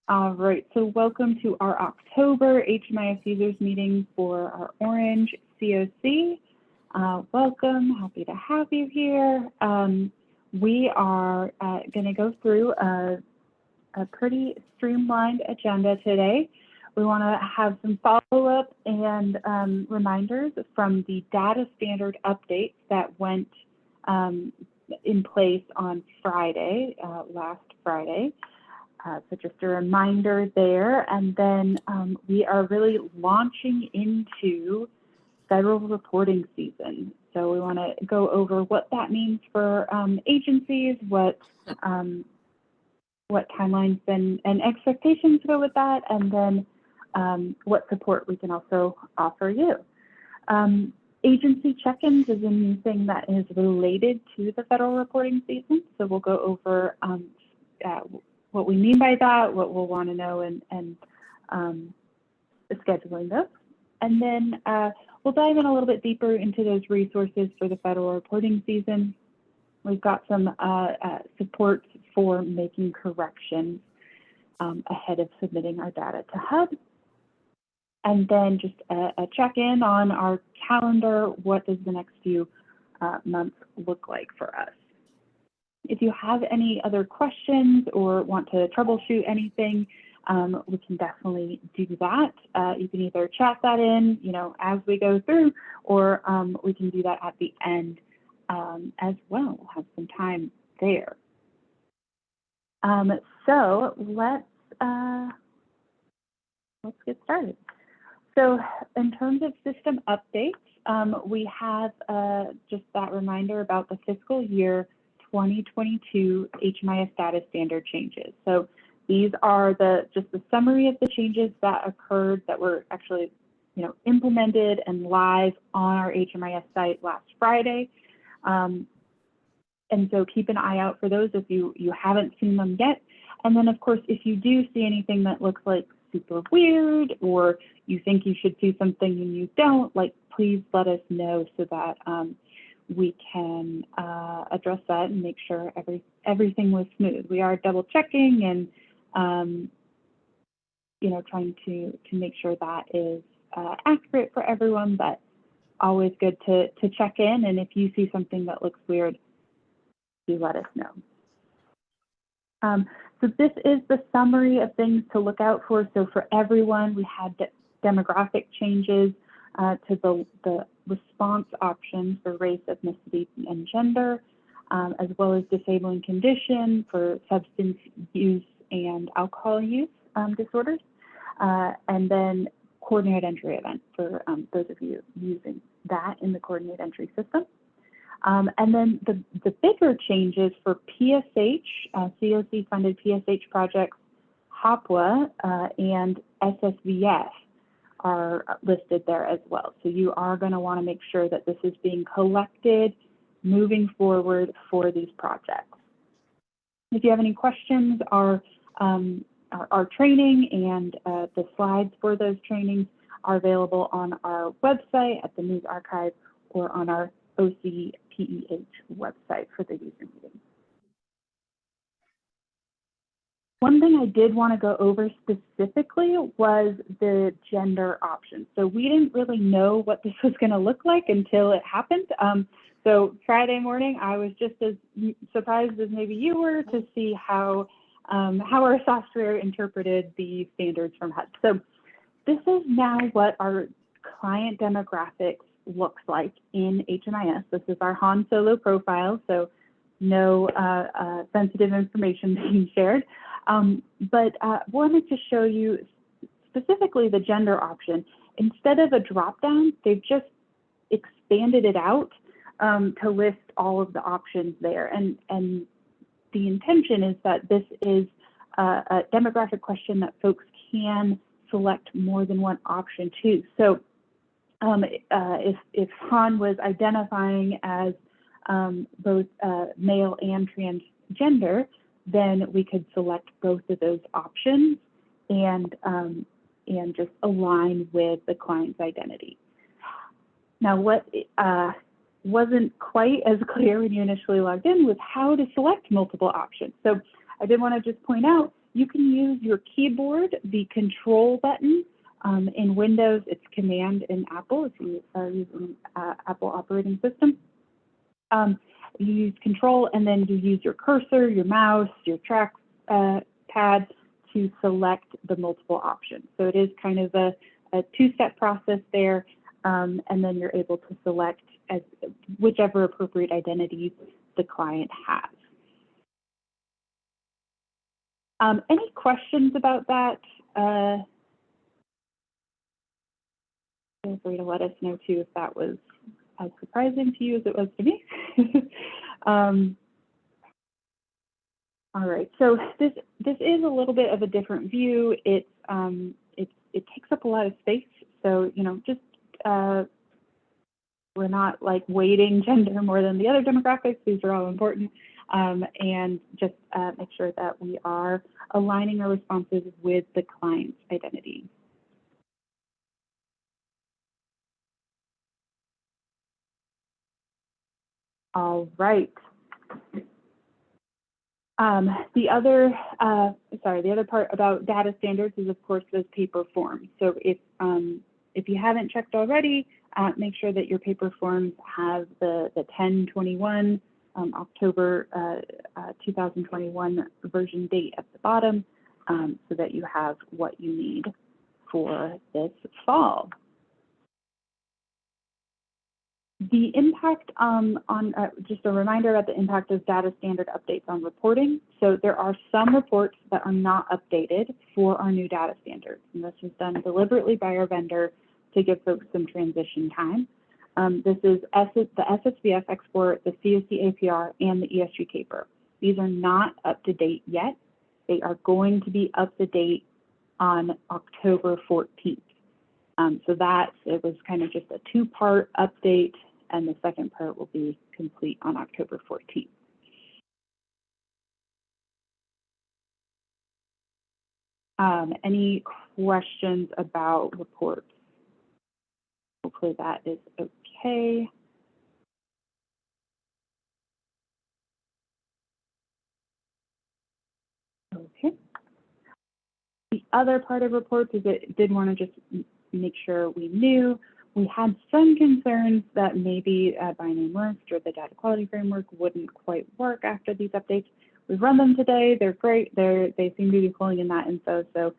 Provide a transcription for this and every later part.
All right, so welcome to our October HMIS users meeting for our Orange COC. Welcome, happy to have you here. We are going to go through a pretty streamlined agenda today. We want to have some follow-up and reminders from the data standard updates that went in place on Friday, last Friday. So just a reminder there, and then we are really launching into federal reporting season. So we want to go over what that means for agencies, what timelines and expectations go with that, and then what support we can also offer you. Agency check-ins is a new thing that is related to the federal reporting season. So we'll go over what we mean by that, what we'll want to know, and scheduling those. And then we'll dive in a little bit deeper into those resources for the federal reporting season. We've got some support for making corrections ahead of submitting our data to HUD. And then just a check-in on our calendar. What does the next few months look like for us? If you have any other questions or want to troubleshoot anything, we can definitely do that. You can either chat that in, as we go through, or we can do that at the end as well. We'll have some time there. So let's get started. So in terms of system updates, we have just that reminder about the fiscal year 2022 HMIS data standard changes. So these are just the summary of the changes that occurred that were actually, implemented and live on our HMIS site last Friday. And so keep an eye out for those if you haven't seen them yet. And then of course, if you do see anything that looks like super weird, or you think you should see something and you don't, please let us know so that we can address that and make sure everything was smooth. We are double checking and trying to make sure that is accurate for everyone, but always good to check in. And if you see something that looks weird, do let us know. So this is the summary of things to look out for. So for everyone, we had demographic changes to the response options for race, ethnicity, and gender, as well as disabling condition for substance use and alcohol use disorders, and then coordinate entry event for those of you using that in the coordinate entry system. And then the bigger changes for PSH, COC-funded PSH projects, HOPWA, and SSVF are listed there as well. So you are going to want to make sure that this is being collected moving forward for these projects. If you have any questions, our training and the slides for those trainings are available on our website at the News Archive or on our OCPEH website for the user meeting. One thing I did want to go over specifically was the gender option. So we didn't really know what this was going to look like until it happened. So Friday morning, I was just as surprised as maybe you were to see how our software interpreted the standards from HUD. So this is now what our client demographics looks like in HMIS. This is our Han Solo profile, so no sensitive information being shared. But wanted to show you specifically the gender option. Instead of a drop-down, they've just expanded it out to list all of the options there. And the intention is that this is a demographic question that folks can select more than one option too. So if Han was identifying as both male and transgender, then we could select both of those options and just align with the client's identity. Now, what wasn't quite as clear when you initially logged in was how to select multiple options. So I did want to just point out, You can use your keyboard, the control button. In Windows, it's Command in Apple if you are using Apple operating system. You use control, and then you use your cursor, your mouse, your track pad to select the multiple options. So it is kind of a two-step process there, and then you're able to select as whichever appropriate identity the client has. Any questions about that? Feel free to let us know too if that was as surprising to you as it was to me. All right, so this is a little bit of a different view. It takes up a lot of space, so just we're not like weighting gender more than the other demographics. These are all important, and just make sure that we are aligning our responses with the client's identity. All right. The other part about data standards is, of course, those paper forms. So if you haven't checked already, make sure that your paper forms have the 10/21 October 2021 version date at the bottom, so that you have what you need for this fall. The impact just a reminder about the impact of data standard updates on reporting. So there are some reports that are not updated for our new data standards, and this was done deliberately by our vendor to give folks some transition time. This is the SSVF export, the COC APR, and the ESG paper. These are not up to date yet. They are going to be up to date on October 14th. So it was kind of just a two-part update, and the second part will be complete on October 14th. Any questions about reports? Hopefully that is okay. Okay. The other part of reports is it did want to just make sure we knew. We had some concerns that maybe by name list or the data quality framework wouldn't quite work after these updates. We've run them today. They're great. They seem to be pulling in that info, so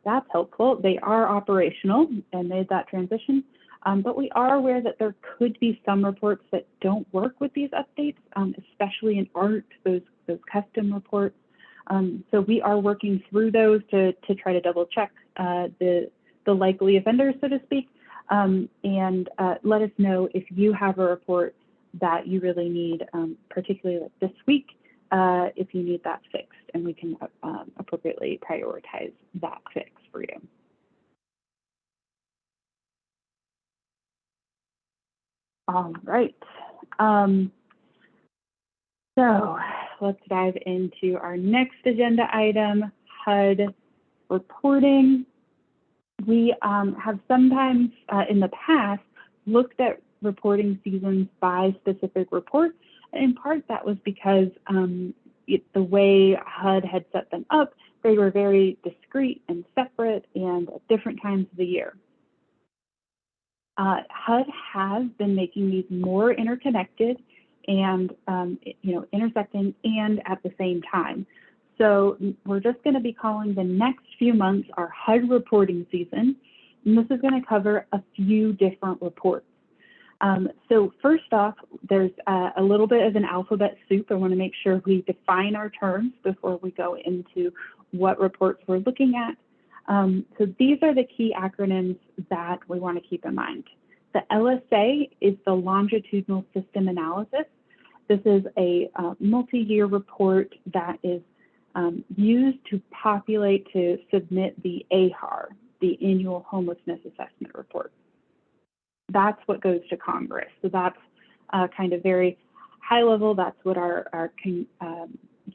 that's helpful. They are operational and made that transition, but we are aware that there could be some reports that don't work with these updates, especially in art, those custom reports. So we are working through those to try to double check the likely offenders, so to speak. And let us know if you have a report that you really need, particularly like this week, if you need that fixed, and we can appropriately prioritize that fix for you. All right. So let's dive into our next agenda item, HUD reporting. We have sometimes in the past looked at reporting seasons by specific reports. And in part, that was because the way HUD had set them up, they were very discrete and separate and at different times of the year. HUD has been making these more interconnected and intersecting and at the same time. So we're just going to be calling the next few months our HUD reporting season, and this is going to cover a few different reports. So first off, there's a little bit of an alphabet soup. I want to make sure we define our terms before we go into what reports we're looking at. So these are the key acronyms that we want to keep in mind. The LSA is the Longitudinal System Analysis. This is a multi-year report that is used to submit the AHAR, the Annual Homelessness Assessment Report. That's what goes to Congress. So that's kind of very high level. That's what our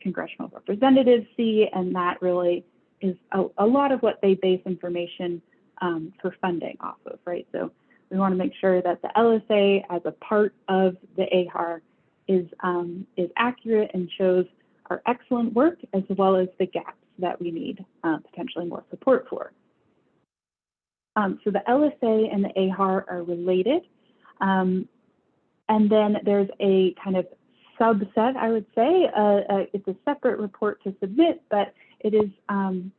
congressional representatives see, and that really is a lot of what they base information for funding off of, right? So we want to make sure that the LSA as a part of the AHAR is accurate and shows our excellent work as well as the gaps that we need potentially more support for. So the LSA and the AHAR are related. And then there's a kind of subset, I would say. It's a separate report to submit, but it is kind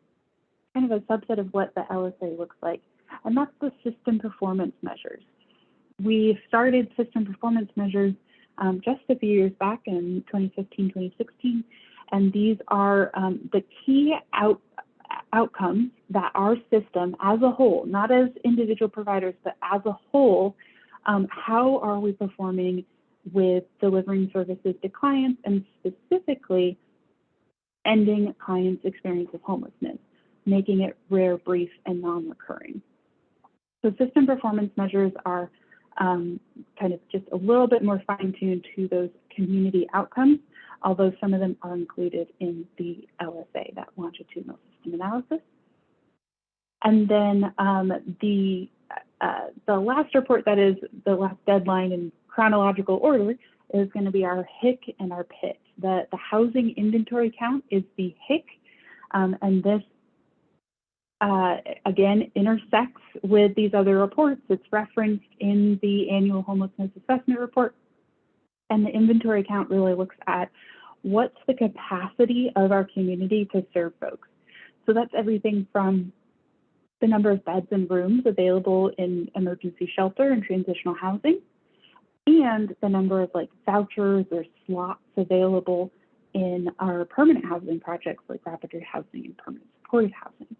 of a subset of what the LSA looks like. And that's the system performance measures. We started system performance measures just a few years back in 2015, 2016. And these are the key outcomes that our system as a whole, not as individual providers, but as a whole, how are we performing with delivering services to clients, and specifically ending clients' experience of homelessness, making it rare, brief, and non-recurring. So system performance measures are kind of just a little bit more fine-tuned to those community outcomes, although some of them are included in the LSA, that longitudinal system analysis. And then the last report, that is the last deadline in chronological order, is going to be our HIC and our PIT. The housing inventory count is the HIC, and this again intersects with these other reports. It's referenced in the annual homelessness assessment report, and the inventory count really looks at what's the capacity of our community to serve folks. So that's everything from the number of beds and rooms available in emergency shelter and transitional housing, and the number of like vouchers or slots available in our permanent housing projects like rapid rehousing and permanent supportive housing.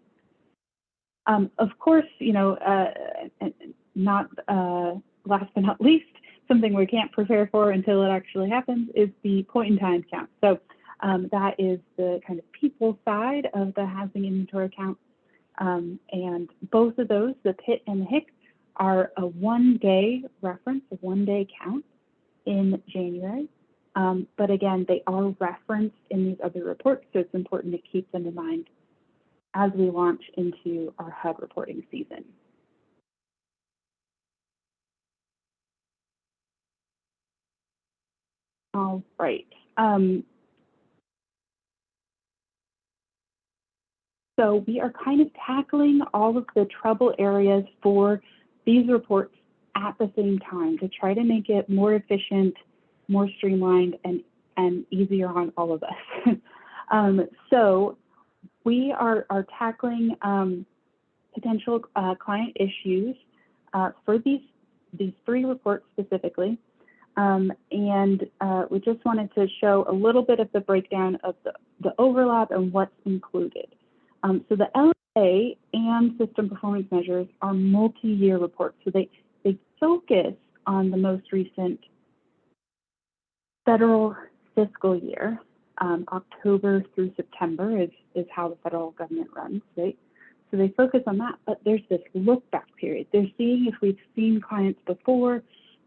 Of course, you know, not last but not least, something we can't prepare for until it actually happens is the point in time count. So that is the kind of people side of the housing inventory count. And both of those, the PIT and the HIC, are a one-day reference, a one-day count in January. But again, they are referenced in these other reports, so it's important to keep them in mind as we launch into our HUD reporting season. All right. So we are kind of tackling all of the trouble areas for these reports at the same time to try to make it more efficient, more streamlined, and easier on all of us. So we are tackling potential client issues for these three reports specifically. And we just wanted to show a little bit of the breakdown of the overlap and what's included. So the LSA and system performance measures are multi-year reports. So they focus on the most recent federal fiscal year. October through September is how the federal government runs, right? So they focus on that, but there's this look back period. They're seeing if we've seen clients before,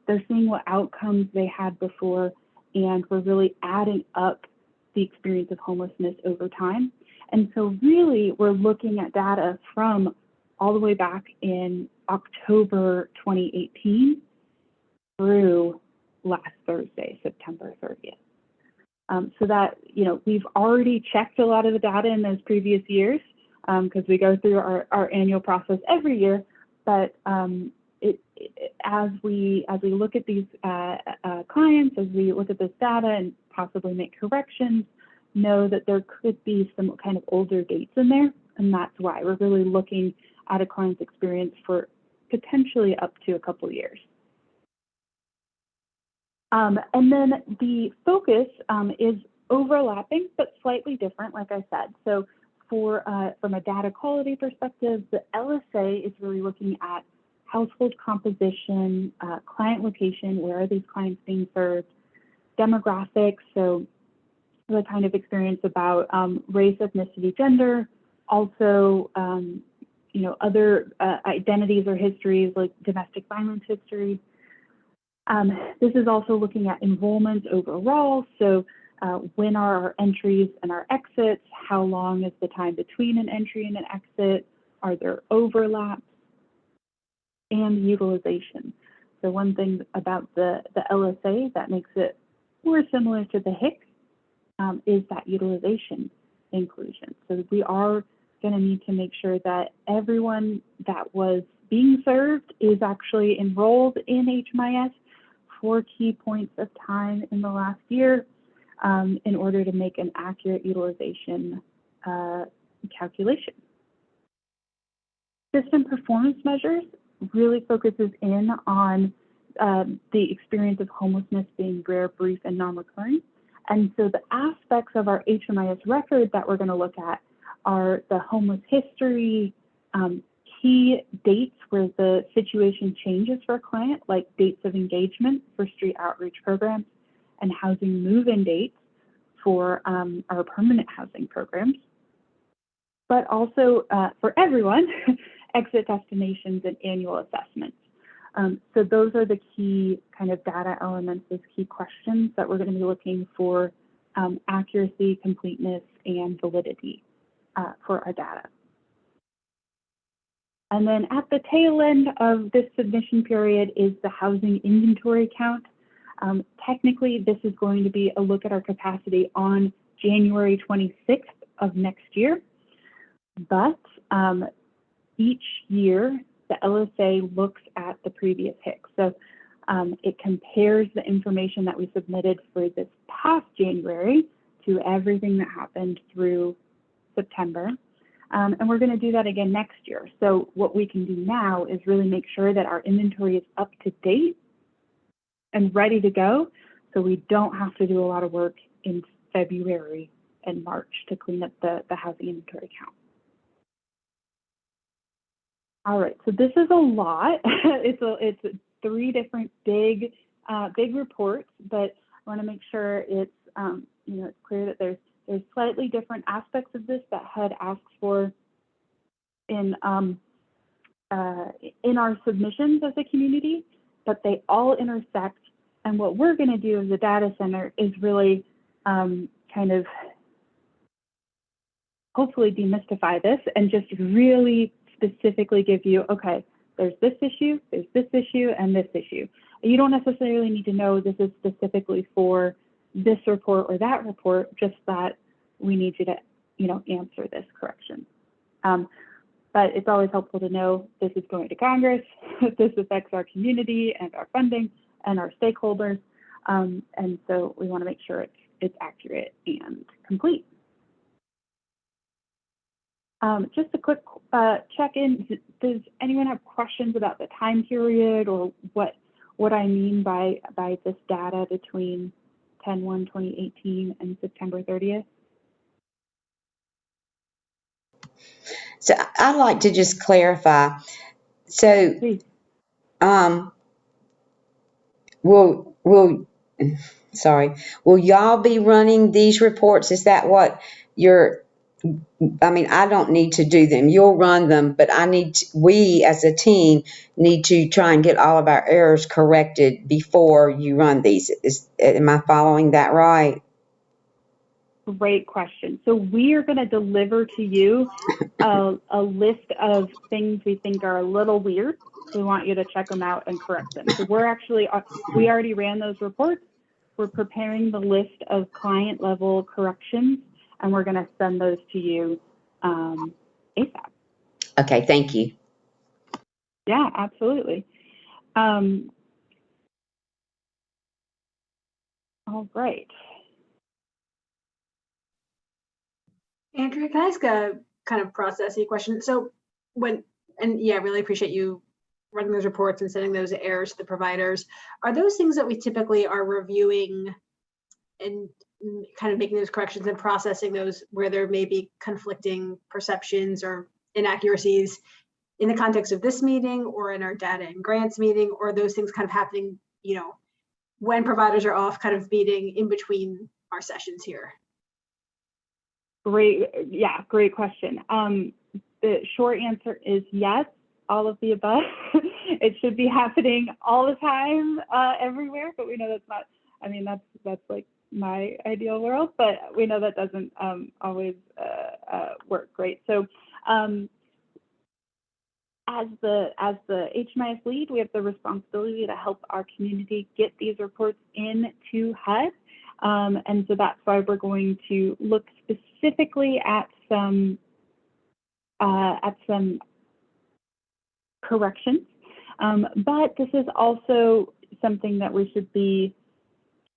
they're seeing what outcomes they had before, and we're really adding up the experience of homelessness over time. And so really, we're looking at data from all the way back in October 2018 through last Thursday, September 30th. So that, you know, we've already checked a lot of the data in those previous years because we go through our annual process every year. But as we look at these clients, as we look at this data and possibly make corrections, know that there could be some kind of older dates in there, and that's why we're really looking at a client's experience for potentially up to a couple years. And then the focus is overlapping, but slightly different, like I said. So from a data quality perspective, the LSA is really looking at household composition, client location, where are these clients being served, demographics, so the kind of experience about race, ethnicity, gender, also you know, other identities or histories like domestic violence history. This is also looking at enrollment overall. So when are our entries and our exits? How long is the time between an entry and an exit? Are there overlaps? And utilization. So one thing about the LSA that makes it more similar to the HIC is that utilization. inclusion. So we are going to need to make sure that everyone that was being served is actually enrolled in HMIS for key points of time in the last year in order to make an accurate utilization calculation. System performance measures really focuses in on the experience of homelessness being rare, brief, and non-recurring. And so the aspects of our HMIS record that we're going to look at are the homeless history, key dates where the situation changes for a client, like dates of engagement for street outreach programs, and housing move-in dates for our permanent housing programs. But also for everyone, exit destinations and annual assessments. So those are the key kind of data elements, those key questions that we're going to be looking for accuracy, completeness, and validity for our data. And then at the tail end of this submission period is the housing inventory count. Technically, this is going to be a look at our capacity on January 26th of next year. But each year, the LSA looks at the previous HIC. So it compares the information that we submitted for this past January to everything that happened through September. And we're going to do that again next year. So what we can do now is really make sure that our inventory is up to date and ready to go, so we don't have to do a lot of work in February and March to clean up the housing inventory count. All right, so this is a lot. it's 3 different big reports, but I want to make sure it's it's clear that there's slightly different aspects of this that HUD asks for in our submissions as a community, but they all intersect. And what we're going to do as a data center is really kind of hopefully demystify this and just really specifically give you, okay, there's this issue, and this issue. You don't necessarily need to know this is specifically for this report or that report, just that we need you to, answer this correction. But it's always helpful to know this is going to Congress, this affects our community and our funding and our stakeholders. And so we want to make sure it's accurate and complete. Just a quick check-in. Does anyone have questions about the time period or what I mean by this data between 10/1/2018 and September 30th? So I'd like to just clarify. So, will y'all be running these reports? Is that what I don't need to do them. You'll run them, but we as a team need to try and get all of our errors corrected before you run these. Am I following that right? Great question. So we are going to deliver to you a list of things we think are a little weird. We want you to check them out and correct them. So we already ran those reports. We're preparing the list of client level corrections, and we're going to send those to you ASAP. Okay, thank you. Yeah, absolutely. All right. Andrea, can I ask a kind of processy question? So really appreciate you running those reports and sending those errors to the providers. Are those things that we typically are reviewing and kind of making those corrections and processing those where there may be conflicting perceptions or inaccuracies in the context of this meeting or in our data and grants meeting, or are those things kind of happening, when providers are off kind of meeting in between our sessions here? Great question. The short answer is yes, all of the above. It should be happening all the time, everywhere, but we know that's not, that's like my ideal world, but we know that doesn't always work great. So as the HMIS lead, we have the responsibility to help our community get these reports into HUD. And so that's why we're going to look specifically at some corrections. But this is also something that we should be,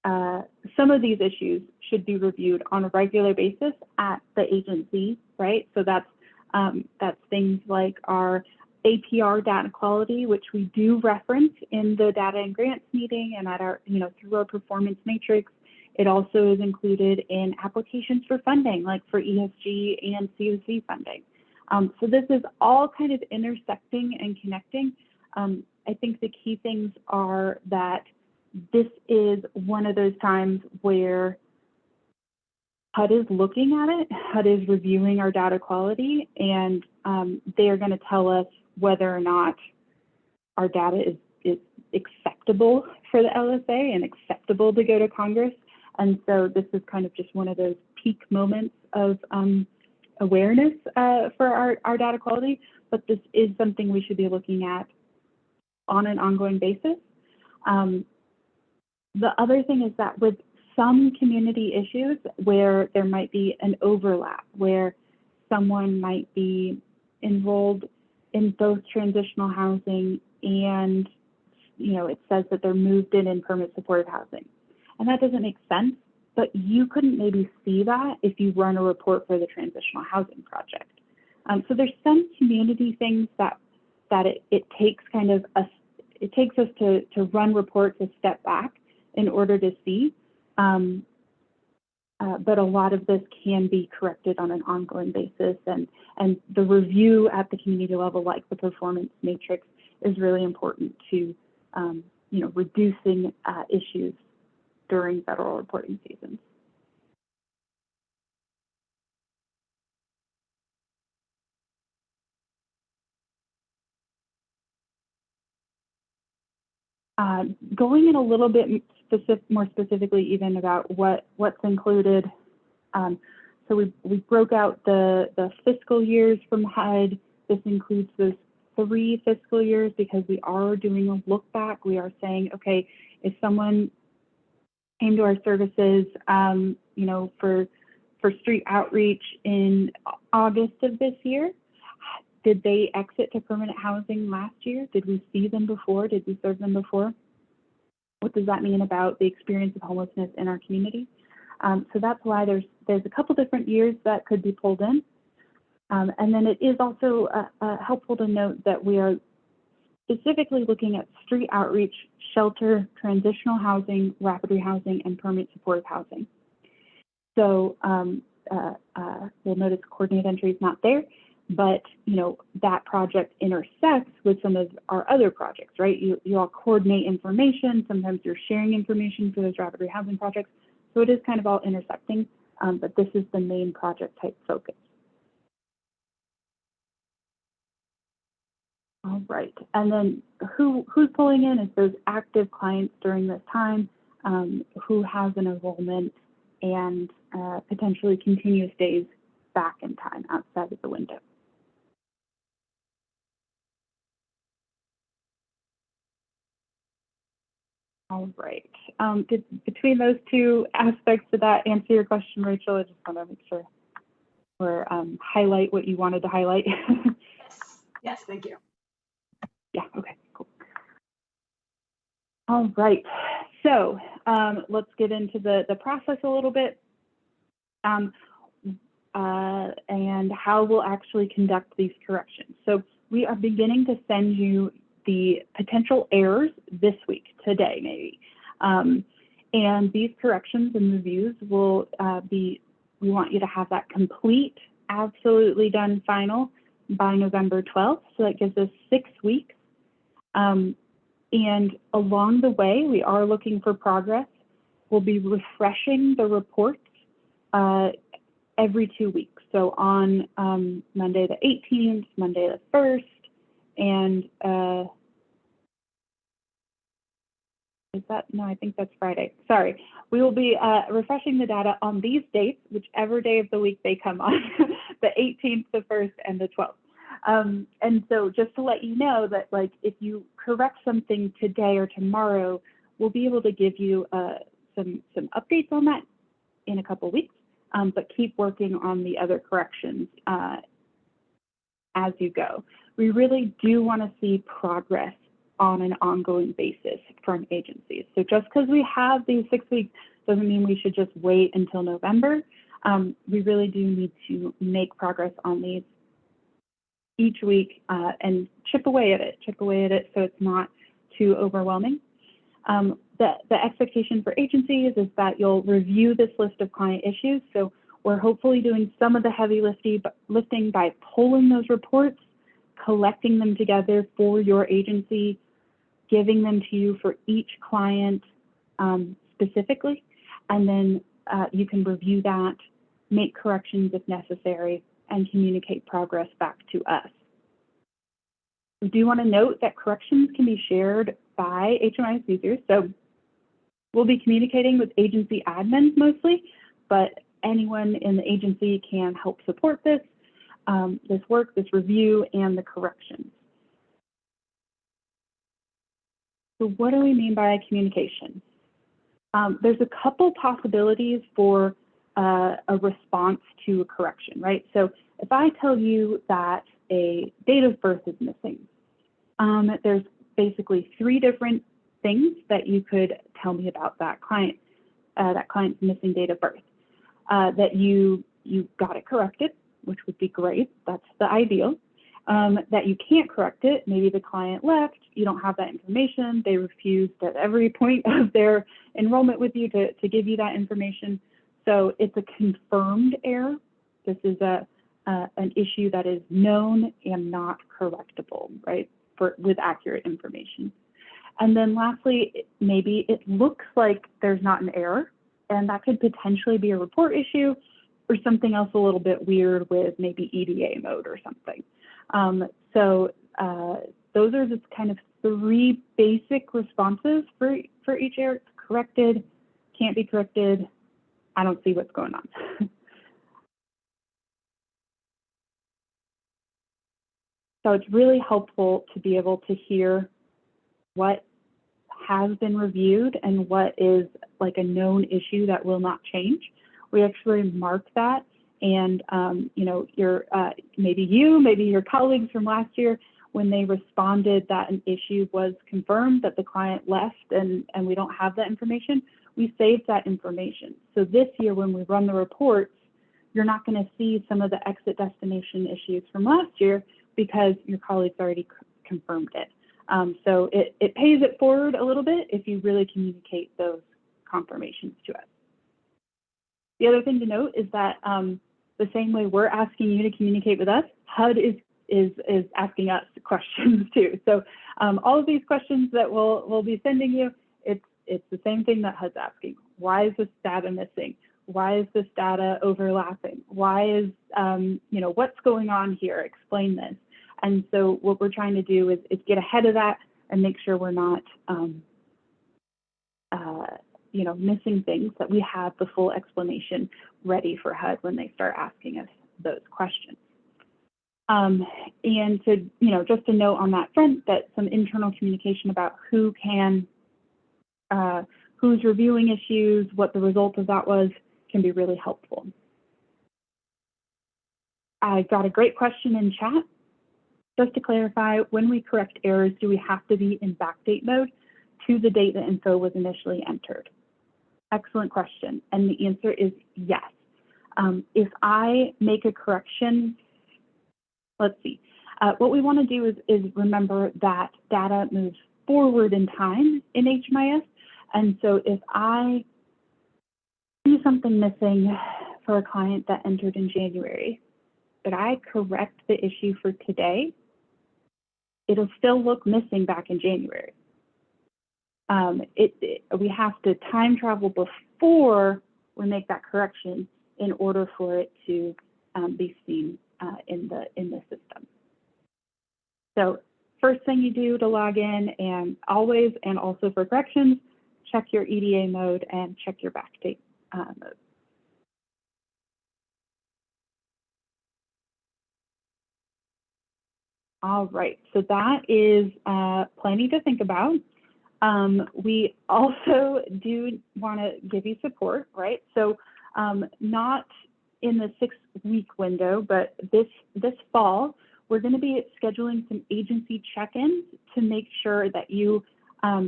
some of these issues should be reviewed on a regular basis at the agency, right? So that's things like our APR data quality, which we do reference in the data and grants meeting and at our, through our performance matrix. It also is included in applications for funding, like for ESG and COC funding. So this is all kind of intersecting and connecting. I think the key things are that this is one of those times where HUD is looking at it, HUD is reviewing our data quality, and they're going to tell us whether or not our data is acceptable for the LSA and acceptable to go to Congress. And so this is kind of just one of those peak moments of awareness for our data quality, but this is something we should be looking at on an ongoing basis. The other thing is that with some community issues where there might be an overlap, where someone might be enrolled in both transitional housing and, it says that they're moved in permit supported housing. And that doesn't make sense, but you couldn't maybe see that if you run a report for the transitional housing project. So there's some community things that it takes kind of it takes us to run reports a step back in order to see. But a lot of this can be corrected on an ongoing basis, and the review at the community level, like the performance matrix, is really important to reducing issues during federal reporting seasons. Going in a little bit more specifically even about what's included. So we broke out the fiscal years from HUD. This includes those 3 fiscal years because we are doing a look back. We are saying, okay, if someone came to our services, for street outreach in August of this year, did they exit to permanent housing last year? Did we see them before? Did we serve them before? What does that mean about the experience of homelessness in our community? So that's why there's a couple different years that could be pulled in. And then it is also helpful to note that we are specifically looking at street outreach, shelter, transitional housing, rapid rehousing, and permanent supportive housing. So you'll notice coordinate entry is not there, but that project intersects with some of our other projects, right? You all coordinate information. Sometimes you're sharing information for those rapid rehousing projects. So it is kind of all intersecting, but this is the main project type focus. All right, and then who's pulling in is those active clients during this time, who has an enrollment and potentially continuous days back in time outside of the window. All right, between those 2 aspects, did that answer your question, Rachel? I just want to make sure or highlight what you wanted to highlight. Yes, thank you. Yeah, okay, cool. All right, so let's get into the process a little bit and how we'll actually conduct these corrections. So we are beginning to send you the potential errors this week, today maybe. And these corrections and reviews will we want you to have that complete, absolutely done final by November 12th. So that gives us 6 weeks. And along the way, we are looking for progress. We'll be refreshing the reports every 2 weeks. So on Monday the 18th, Monday the 1st, and is that, no, I think that's Friday. Sorry. We will be refreshing the data on these dates, whichever day of the week they come on, the 18th, the 1st, and the 12th. And so just to let you know that, like, if you correct something today or tomorrow, we'll be able to give you some updates on that in a couple weeks, but keep working on the other corrections as you go. We really do want to see progress on an ongoing basis from agencies. So just because we have these 6 weeks doesn't mean we should just wait until November. We really do need to make progress on these each week and chip away at it so it's not too overwhelming. The expectation for agencies is that you'll review this list of client issues. So we're hopefully doing some of the heavy lifting by pulling those reports, collecting them together for your agency, giving them to you for each client specifically, and then you can review that, make corrections if necessary, and communicate progress back to us. We do want to note that corrections can be shared by HMIS users. So we'll be communicating with agency admins mostly, but anyone in the agency can help support this work, this review, and the corrections. So what do we mean by communication? There's a couple possibilities for a response to a correction, right? So if I tell you that a date of birth is missing, there's basically 3 different things that you could tell me about that client's missing date of birth. That you got it corrected, which would be great, that's the ideal. That you can't correct it, maybe the client left, you don't have that information, they refused at every point of their enrollment with you to give you that information. So it's a confirmed error. This is an issue that is known and not correctable, right, with accurate information. And then lastly, maybe it looks like there's not an error, and that could potentially be a report issue or something else a little bit weird with maybe EDA mode or something. Those are just kind of 3 basic responses for each error. Corrected, can't be corrected, I don't see what's going on. So it's really helpful to be able to hear what has been reviewed and what is like a known issue that will not change. We actually mark that, and maybe your colleagues from last year, when they responded that an issue was confirmed, that the client left and we don't have that information, we saved that information. So this year when we run the reports, you're not going to see some of the exit destination issues from last year because your colleagues already confirmed it. So it pays it forward a little bit if you really communicate those confirmations to us. The other thing to note is that the same way we're asking you to communicate with us, HUD is asking us questions too. So all of these questions that we'll be sending you, it's the same thing that HUD's asking. Why is this data missing? Why is this data overlapping? Why is, what's going on here? Explain this. And so what we're trying to do is get ahead of that and make sure we're not, missing things, that we have the full explanation ready for HUD when they start asking us those questions. And to, just a note on that front, that some internal communication about who's reviewing issues, what the result of that was, can be really helpful. I got a great question in chat. Just to clarify, when we correct errors, do we have to be in backdate mode to the date the info was initially entered? Excellent question, and the answer is yes. If I make a correction, let's see, what we want to do is remember that data moves forward in time in HMIS, and so if I see something missing for a client that entered in January, but I correct the issue for today, it'll still look missing back in January. We have to time travel before we make that correction in order for it to be seen in the system. So first thing you do to log in, and always, and also for corrections, check your EDA mode and check your backdate mode. All right, so that is plenty to think about. We also do want to give you support, right? So not in the 6-week window, but this fall, we're going to be scheduling some agency check-ins to make sure that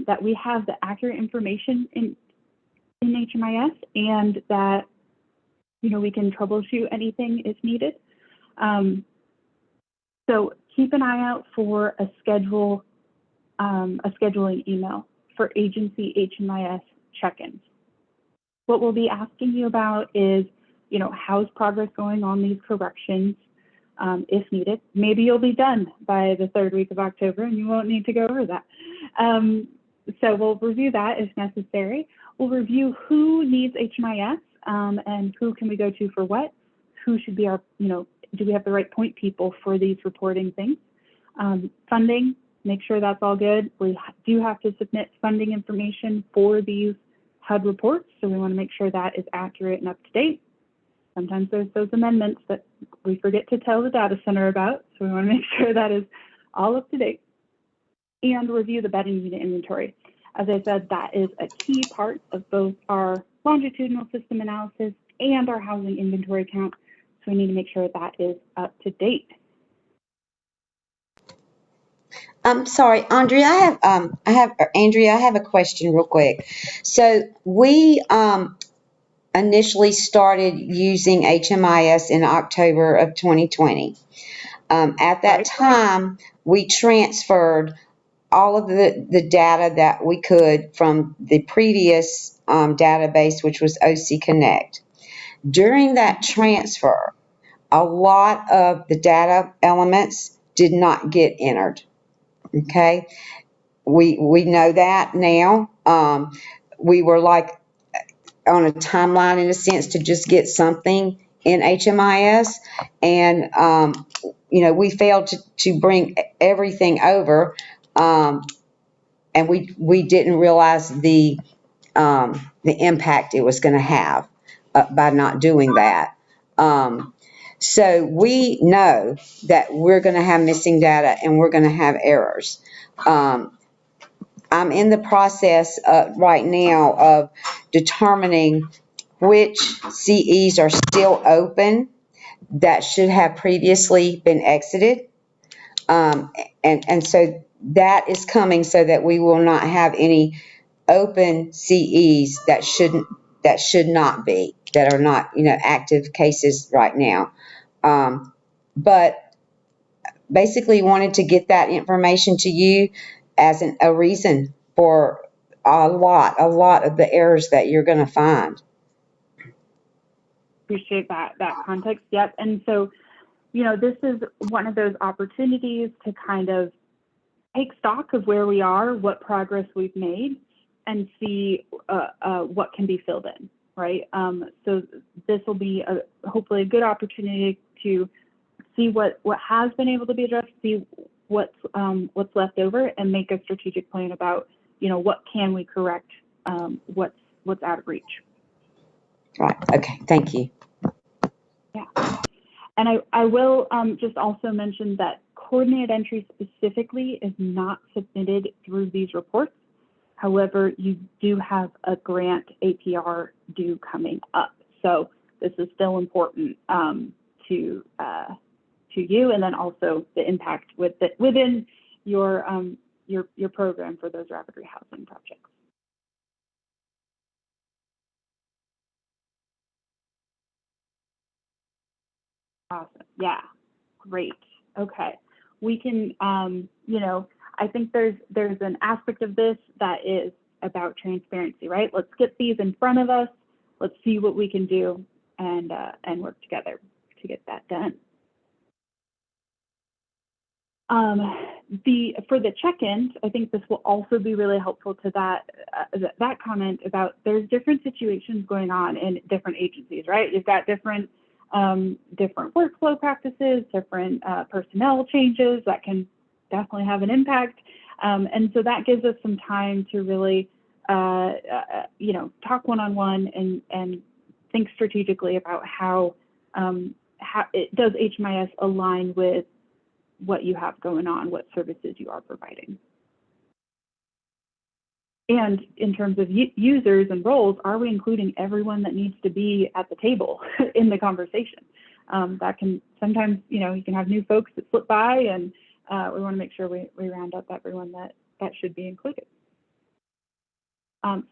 that we have the accurate information in HMIS, and that we can troubleshoot anything if needed. So keep an eye out for a scheduling email for agency HMIS check-ins. What we'll be asking you about is, how's progress going on these corrections, if needed. Maybe you'll be done by the 3rd week of October and you won't need to go over that. So we'll review that if necessary. We'll review who needs HMIS and who can we go to for what, who should be our, do we have the right point people for these reporting things? Funding, make sure that's all good. We do have to submit funding information for these HUD reports, so we want to make sure that is accurate and up to date. Sometimes there's those amendments that we forget to tell the data center about, so we want to make sure that is all up to date. And review the bedding unit inventory. As I said, that is a key part of both our longitudinal system analysis and our housing inventory count, so we need to make sure that is up to date. Sorry, Andrea, Andrea, I have a question real quick. So we initially started using HMIS in October of 2020. At that time, we transferred all of the data that we could from the previous database, which was OC Connect. During that transfer, a lot of the data elements did not get entered. Okay, we know that now. We were like on a timeline in a sense to just get something in HMIS, and we failed to bring everything over, and we didn't realize the impact it was going to have by not doing that. So we know that we're going to have missing data and we're going to have errors. I'm in the process right now of determining which CEs are still open that should have previously been exited. And so that is coming so that we will not have any open CEs that should not be, that are not, active cases right now. But basically wanted to get that information to you as a reason for a lot of the errors that you're going to find. Appreciate that context. Yep. And so, this is one of those opportunities to kind of take stock of where we are, what progress we've made, and see what can be filled in, right? So this will be hopefully a good opportunity to see what has been able to be addressed, see what's left over, and make a strategic plan about, what can we correct, what's out of reach. Right. Okay. Thank you. Yeah. And I will just also mention that coordinated entry specifically is not submitted through these reports. However, you do have a grant APR due coming up. So this is still important to you, and then also the impact within your program for those rapid rehousing projects. Awesome. Yeah, great. Okay, we can. I think there's an aspect of this that is about transparency, right? Let's get these in front of us. Let's see what we can do and work together to get that done. For the check-ins, I think this will also be really helpful to that comment about there's different situations going on in different agencies, right? You've got different workflow practices, different personnel changes that can definitely have an impact, and so that gives us some time to really, talk one-on-one and think strategically about how does HMIS align with what you have going on, what services you are providing. And in terms of users and roles, are we including everyone that needs to be at the table in the conversation? That can sometimes, you know, you can have new folks that slip by, and we want to make sure we round up everyone that should be included.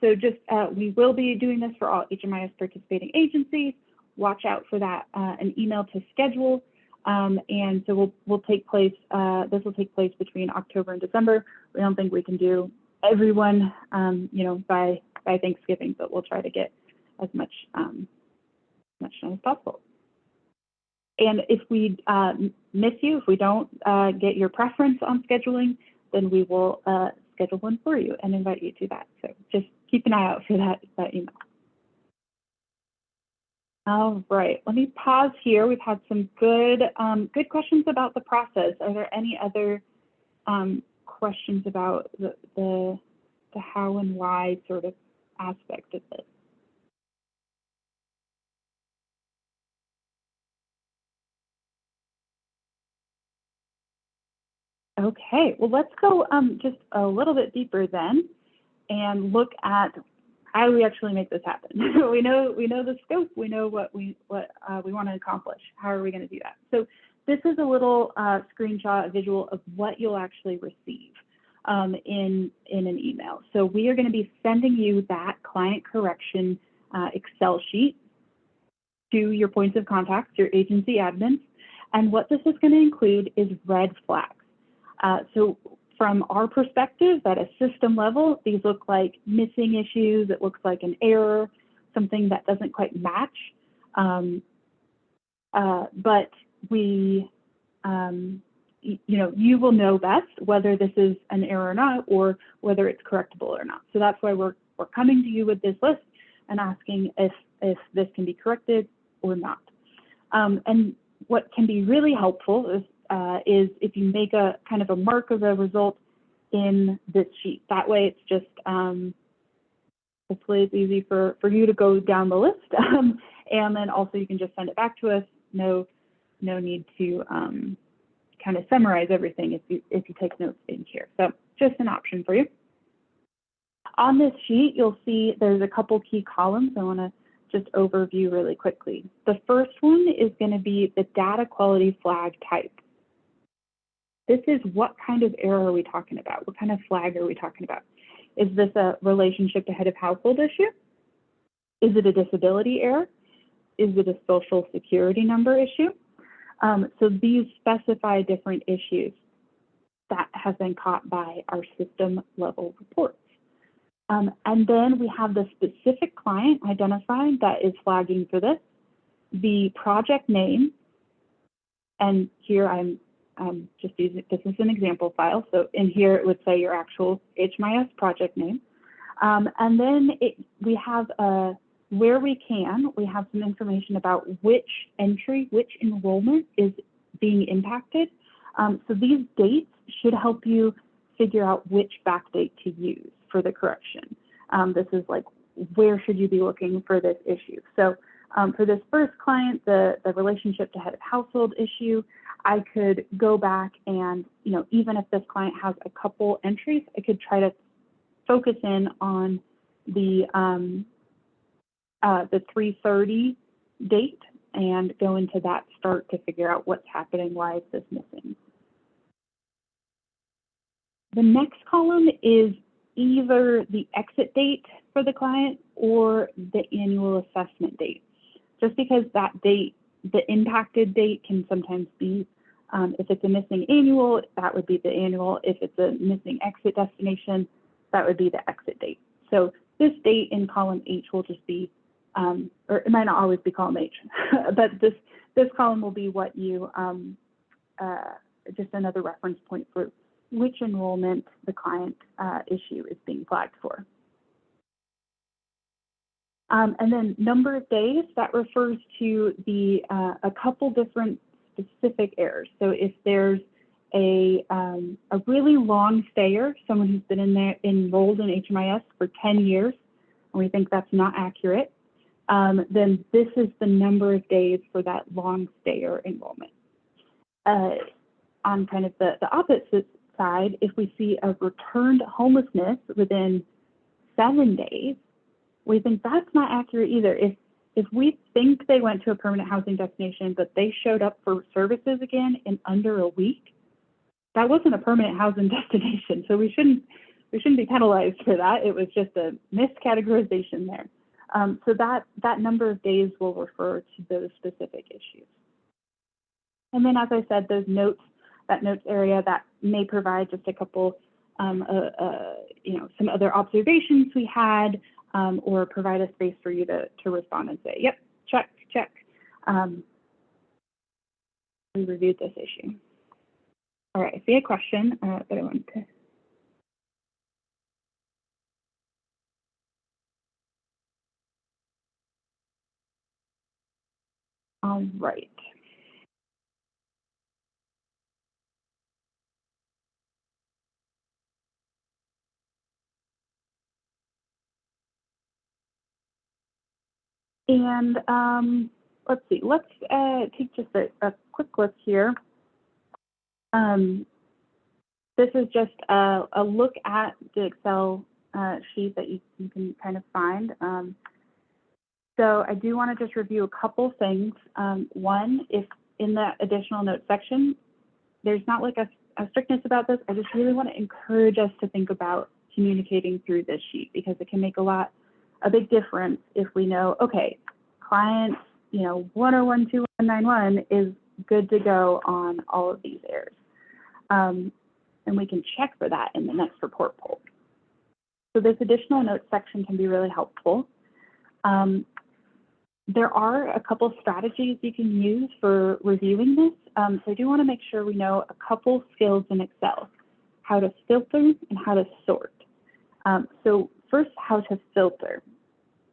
So just, we will be doing this for all HMIS participating agencies. Watch out for that, an email to schedule. And so we'll take place, this will take place between October and December. We don't think we can do everyone, you know, by Thanksgiving, but we'll try to get as much done as possible. And if we miss you, if we don't get your preference on scheduling, then we will schedule one for you and invite you to that. So just keep an eye out for that email. All right, let me pause here. We've had some good questions about the process. Are there any other questions about the how and why sort of aspect of this? Okay, well, let's go just a little bit deeper then and look at how do we actually make this happen. we know the scope, we know what we want to accomplish. How are we going to do that? So this is a little screenshot, a visual of what you'll actually receive in an email. So we are going to be sending you that client correction Excel sheet to your points of contact, your agency admins. And what this is going to include is red flags. So from our perspective, at a system level, these look like missing issues. It looks like an error, something that doesn't quite match. But we, you know, you will know best whether this is an error or not, or whether it's correctable or not. So that's why we're coming to you with this list and asking if this can be corrected or not. And what can be really helpful is if you make a kind of a mark of a result in this sheet. That way it's just, hopefully it's easy for you to go down the list. And then also you can just send it back to us. No need to kind of summarize everything if you take notes in here. So just an option for you. On this sheet, you'll see there's a couple key columns I want to just overview really quickly. The first one is going to be the data quality flag type. This is what kind of error are we talking about? What kind of flag are we talking about? Is this a relationship to head of household issue? Is it a disability error? Is it a social security number issue? So these specify different issues that have been caught by our system level reports. And then we have the specific client identified that is flagging for this, the project name, and here I'm just using this as an example file. So in here it would say your actual HMIS project name. And then we have where we can, we have some information about which entry, which enrollment is being impacted. So these dates should help you figure out which backdate to use for the correction. This is like, where should you be looking for this issue? So for this first client, the relationship to head of household issue, I could go back and, you know, even if this client has a couple entries, I could try to focus in on the 3/30 date and go into that start to figure out what's happening, why is this missing. The next column is either the exit date for the client or the annual assessment date. Just because that date, the impacted date, can sometimes be, if it's a missing annual, that would be the annual. If it's a missing exit destination, that would be the exit date. So this date in column H will just be, or it might not always be column H, but this column will be what you, just another reference point for which enrollment the client issue is being flagged for. And then number of days, that refers to the a couple different specific errors. So if there's a really long stayer, someone who's been enrolled in HMIS for 10 years, and we think that's not accurate, then this is the number of days for that long stayer enrollment. On kind of the opposite side, if we see a returned homelessness within 7 days, we think that's not accurate either. If we think they went to a permanent housing destination, but they showed up for services again in under a week, that wasn't a permanent housing destination. So we shouldn't be penalized for that. It was just a miscategorization there. So that number of days will refer to those specific issues. And then, as I said, those notes, that notes area, that may provide just a couple, some other observations we had, or provide a space for you to respond and say, yep, check, check. We reviewed this issue. All right, I see a question that I wanted to. All right. And let's see, let's take just a quick look here. This is just a look at the Excel sheet that you can kind of find. So I do want to just review a couple things. One, if in the additional notes section, there's not like a strictness about this. I just really want to encourage us to think about communicating through this sheet, because it can make a big difference if we know, okay, client 1012191 is good to go on all of these errors. And we can check for that in the next report poll. So this additional notes section can be really helpful. There are a couple strategies you can use for reviewing this. So I do want to make sure we know a couple skills in Excel, how to filter and how to sort. So first, how to filter.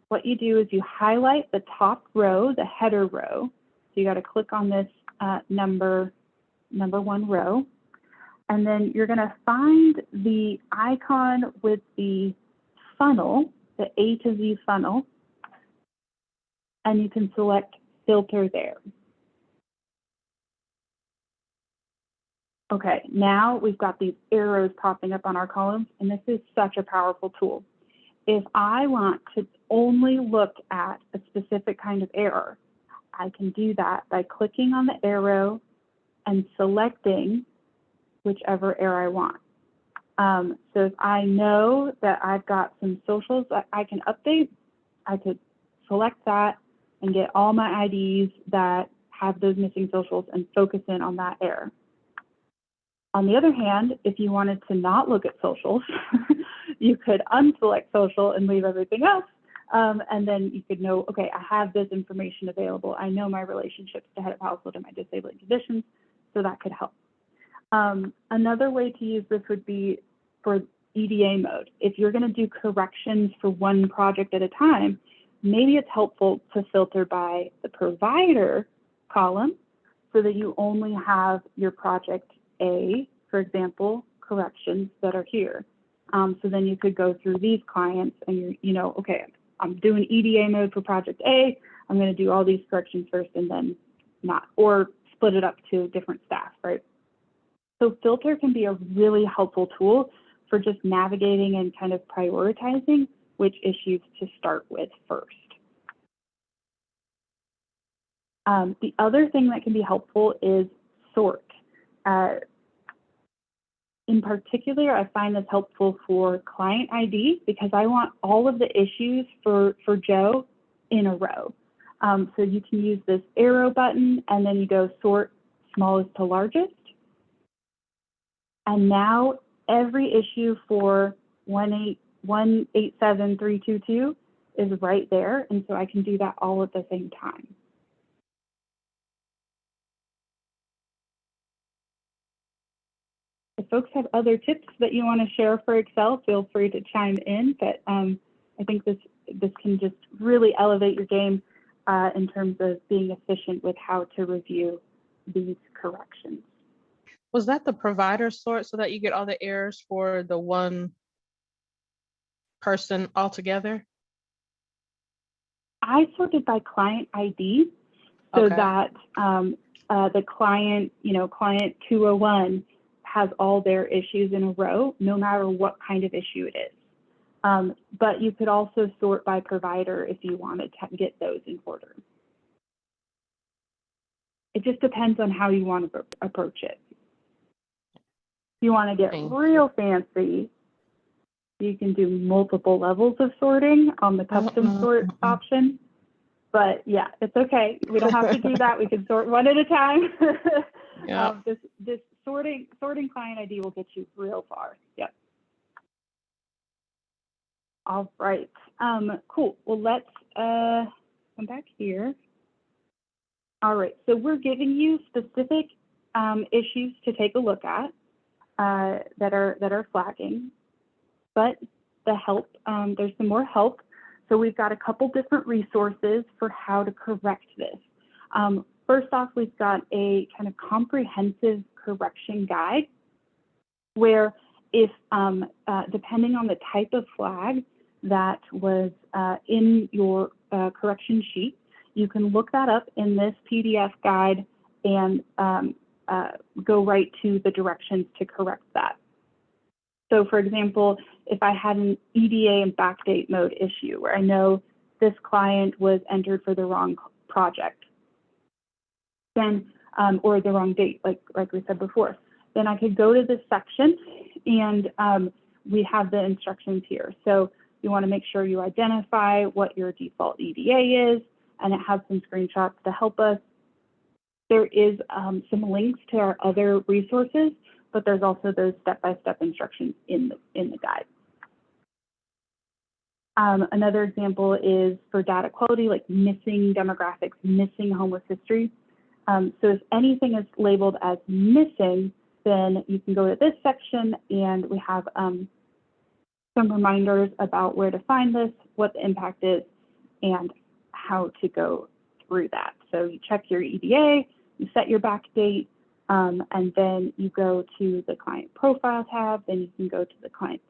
What you do is you highlight the top row, the header row. So you got to click on this number 1 row. And then you're going to find the icon with the funnel, the A to Z funnel, and you can select filter there. Okay, now we've got these arrows popping up on our columns, and this is such a powerful tool. If I want to only look at a specific kind of error, I can do that by clicking on the arrow and selecting whichever error I want. So if I know that I've got some socials that I can update, I could select that and get all my IDs that have those missing socials and focus in on that error. On the other hand, if you wanted to not look at socials, you could unselect social and leave everything else. And then you could know, okay, I have this information available. I know my relationships to head of household and my disabling conditions, so that could help. Another way to use this would be for EDA mode. If you're going to do corrections for one project at a time, maybe it's helpful to filter by the provider column so that you only have your project A, for example, corrections that are here. So then you could go through these clients and you know, okay, I'm doing EDA mode for project A. I'm going to do all these corrections first and then not, or split it up to different staff, right? So filter can be a really helpful tool for just navigating and kind of prioritizing which issues to start with first. The other thing that can be helpful is sort. In particular, I find this helpful for client ID because I want all of the issues for Joe in a row. So you can use this arrow button and then you go sort smallest to largest. And now every issue for 187,322 is right there. And so I can do that all at the same time. If folks have other tips that you want to share for Excel, feel free to chime in. But I think this can just really elevate your game in terms of being efficient with how to review these corrections. Was that the provider sort so that you get all the errors for the one person altogether? I sorted by client ID so Okay. that the client, client 201 has all their issues in a row, no matter what kind of issue it is. But you could also sort by provider if you wanted to get those in order. It just depends on how you want to approach it. If you want to get real fancy, you can do multiple levels of sorting on the custom sort option. But yeah, it's okay. We don't have to do that. We can sort one at a time. Yeah. This sorting client ID will get you real far. Yep. All right. Cool. Well, let's come back here. All right. So we're giving you specific issues to take a look at that are flagging, but the help, there's some more help. So we've got a couple different resources for how to correct this. First off, we've got a kind of comprehensive correction guide where if, depending on the type of flag that was in your correction sheet, you can look that up in this PDF guide and go right to the directions to correct that. So for example, if I had an EDA and backdate mode issue where I know this client was entered for the wrong project, then, or the wrong date, like we said before, then I could go to this section and we have the instructions here. So you want to make sure you identify what your default EDA is, and it has some screenshots to help us. There is some links to our other resources, but there's also those step-by-step instructions in the guide. Another example is for data quality, like missing demographics, missing homeless history. So if anything is labeled as missing, then you can go to this section and we have some reminders about where to find this, what the impact is, and how to go through that. So you check your EDA, you set your back date, and then you go to the client profile tab, then you can go to the client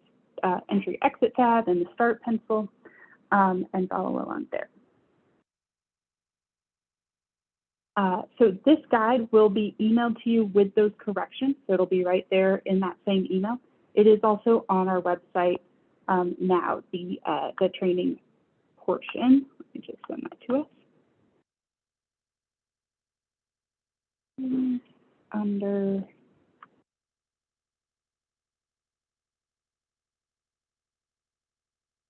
entry exit tab and the start pencil, and follow along there. So this guide will be emailed to you with those corrections, so it'll be right there in that same email. It is also on our website now, the training portion. Let me just send that to us. Under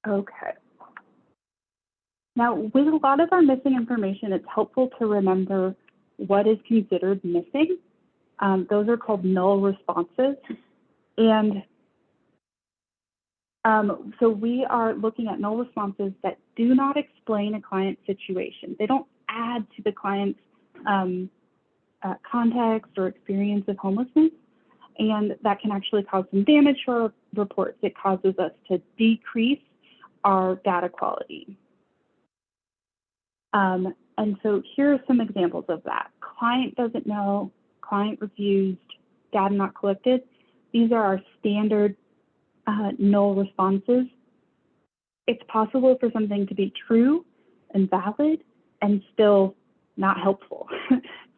okay. Now, with a lot of our missing information, it's helpful to remember what is considered missing. Those are called null responses. And so we are looking at null responses that do not explain a client's situation. They don't add to the client's context or experience of homelessness. And that can actually cause some damage to our reports. It causes us to decrease our data quality. And so here are some examples of that. Client doesn't know, client refused, data not collected. These are our standard null responses. It's possible for something to be true and valid and still not helpful.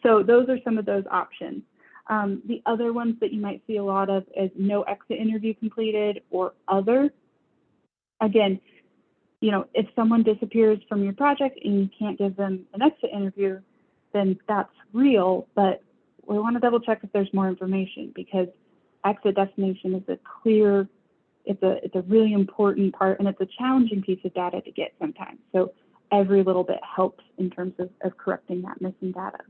So those are some of those options. The other ones that you might see a lot of is no exit interview completed or other. Again, you know, if someone disappears from your project and you can't give them an exit interview, then that's real, but we want to double check if there's more information, because exit destination is a clear, it's a really important part, and it's a challenging piece of data to get sometimes. So every little bit helps in terms of correcting that missing data.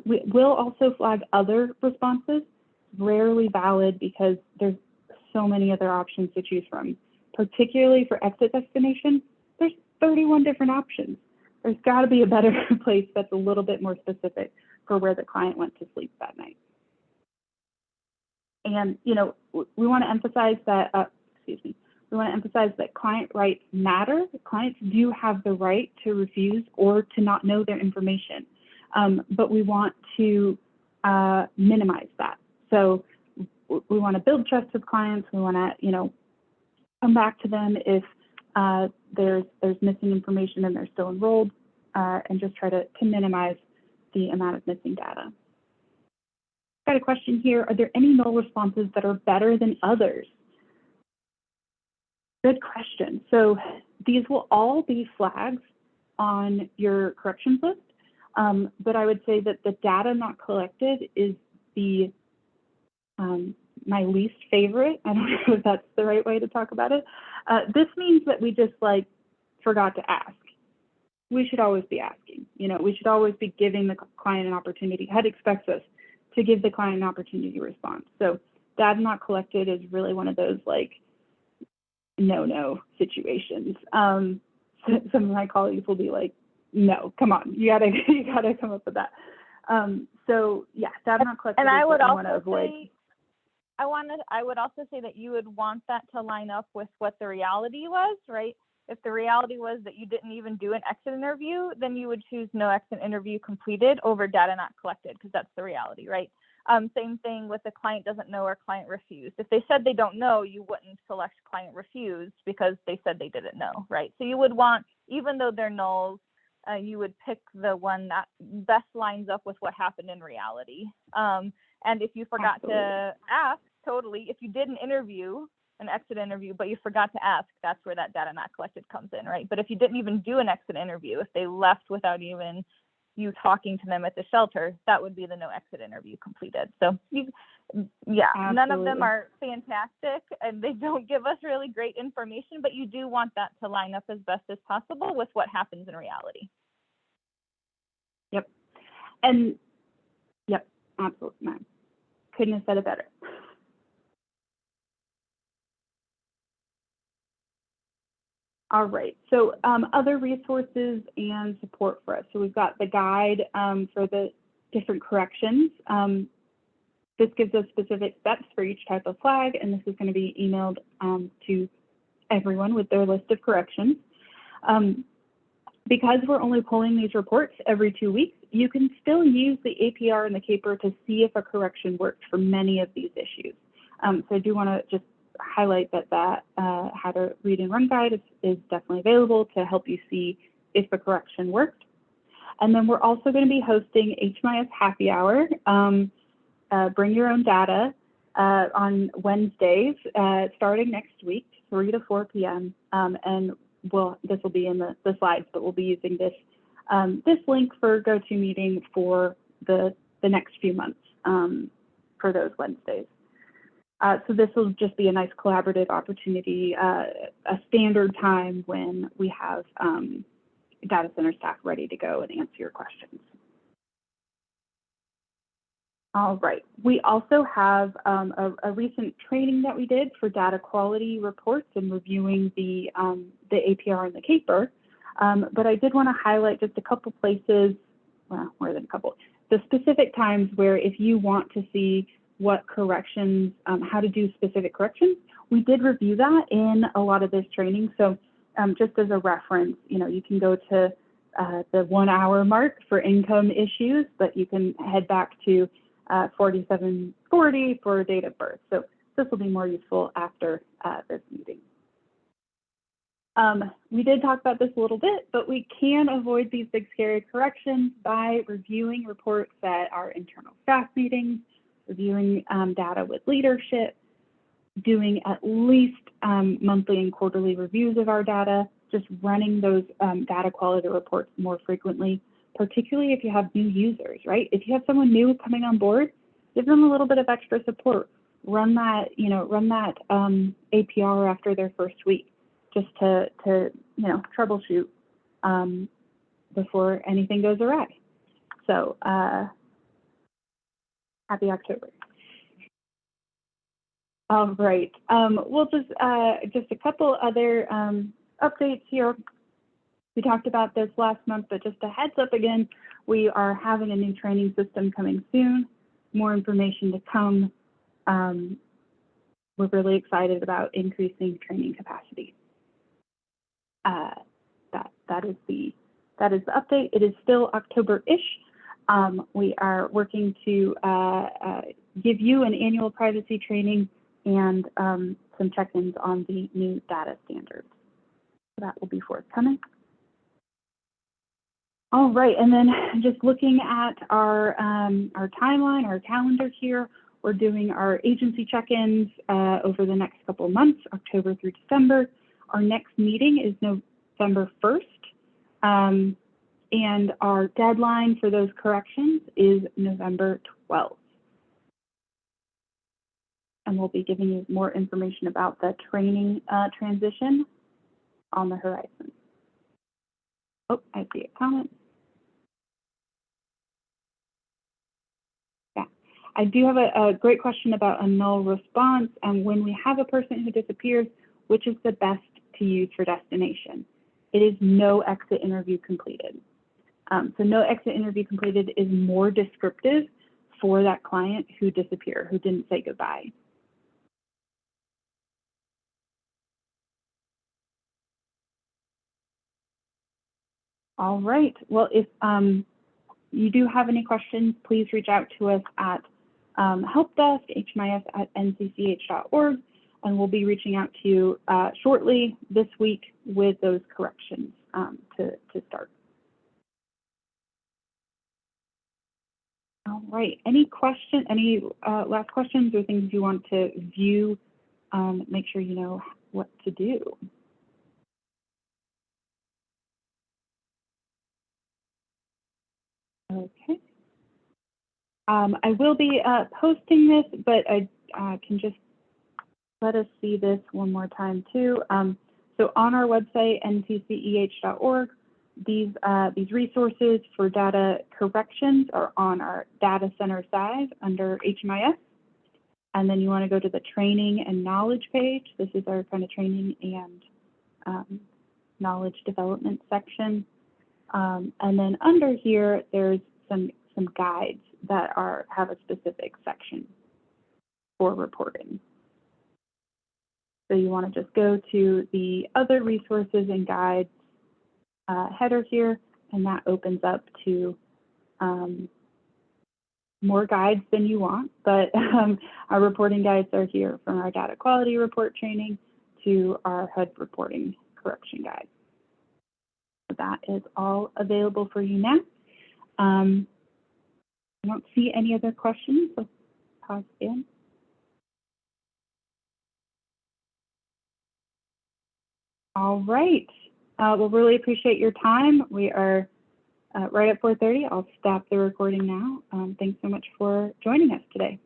We will also flag other responses, rarely valid because there's so many other options to choose from. Particularly for exit destination, there's 31 different options. There's got to be a better place that's a little bit more specific for where the client went to sleep that night. And, you know, we want to emphasize that, we want to emphasize that client rights matter. Clients do have the right to refuse or to not know their information, but we want to minimize that. So we want to build trust with clients. We want to, you know, come back to them if there's missing information and they're still enrolled, and just try to minimize the amount of missing data. Got a question here. Are there any null responses that are better than others? Good question. So these will all be flags on your corrections list, but I would say that the data not collected is the my least favorite. I don't know if that's the right way to talk about it. This means that we just like forgot to ask. We should always be asking. You know, we should always be giving the client an opportunity. HUD expects us to give the client an opportunity to respond. So data not collected is really one of those like no situations. Some of my colleagues will be like, no, come on, you gotta come up with that. So yeah, data not collected. And I would want to also avoid. say, I would also say that you would want that to line up with what the reality was, right? If the reality was that you didn't even do an exit interview, then you would choose no exit interview completed over data not collected, because that's the reality, right? Same thing with the client doesn't know or client refused. If they said they don't know, you wouldn't select client refused because they said they didn't know, right? So you would want, even though they're nulls, you would pick the one that best lines up with what happened in reality. And if you forgot to ask, totally, if you did an exit interview, but you forgot to ask, that's where that data not collected comes in, right? But if you didn't even do an exit interview, if they left without even you talking to them at the shelter, that would be the no exit interview completed. So none of them are fantastic and they don't give us really great information, but you do want that to line up as best as possible with what happens in reality. Yep. And yep, absolutely, ma'am. Couldn't have said it better. All right, so other resources and support for us. So we've got the guide for the different corrections. This gives us specific steps for each type of flag, and this is going to be emailed to everyone with their list of corrections. Because we're only pulling these reports every 2 weeks, you can still use the APR and the CAPR to see if a correction worked for many of these issues. So I do want to just highlight that how to read and run guide is definitely available to help you see if the correction worked. And then we're also going to be hosting HMIS Happy Hour, bring your own data on Wednesdays, starting next week, 3 to 4 p.m. And this will be in the slides, but we'll be using this link for GoToMeeting for the next few months for those Wednesdays. So this will just be a nice collaborative opportunity, a standard time when we have data center staff ready to go and answer your questions. All right, we also have a recent training that we did for data quality reports and reviewing the APR and the CAPR, but I did want to highlight just a couple places, well, more than a couple, the specific times where if you want to see what corrections, how to do specific corrections, we did review that in a lot of this training. So just as a reference, you can go to the 1 hour mark for income issues, but you can head back to 4740 for date of birth. So this will be more useful after this meeting. We did talk about this a little bit, but we can avoid these big scary corrections by reviewing reports at our internal staff meetings, reviewing data with leadership, doing at least monthly and quarterly reviews of our data, just running those data quality reports more frequently, particularly if you have new users, right? If you have someone new coming on board, give them a little bit of extra support. Run that, APR after their first week, just to troubleshoot before anything goes awry. So happy October. All right, we'll just a couple other updates here. We talked about this last month, but just a heads up again, we are having a new training system coming soon. More information to come. We're really excited about increasing training capacity. That is the update. It is still October-ish. We are working to give you an annual privacy training and some check-ins on the new data standards. So that will be forthcoming. All right, and then just looking at our timeline, our calendar here, we're doing our agency check-ins over the next couple of months, October through December. Our next meeting is November 1st, and our deadline for those corrections is November 12th. And we'll be giving you more information about the training transition on the horizon. Oh, I see a comment. Yeah, I do have a great question about a null response, and when we have a person who disappears, which is the best to use for destination? It is no exit interview completed. So no exit interview completed is more descriptive for that client who disappeared, who didn't say goodbye. All right, well, if you do have any questions, please reach out to us at helpdesk, hmis@ncch.org, and we'll be reaching out to you shortly this week with those corrections to start. All right, any last questions or things you want to view? Make sure you know what to do. Okay. I will be posting this, but I can just let us see this one more time too. So on our website, ncceh.org, these resources for data corrections are on our data center side under HMIS. And then you want to go to the training and knowledge page. This is our kind of training and knowledge development section. And then under here, there's some guides that have a specific section for reporting. So you want to just go to the other resources and guides header here, and that opens up to more guides than you want, but our reporting guides are here, from our data quality report training to our HUD reporting correction guide. So that is all available for you now. I don't see any other questions, so pause again. All right, we'll really appreciate your time. We are right at 4:30. I'll stop the recording now. Thanks so much for joining us today.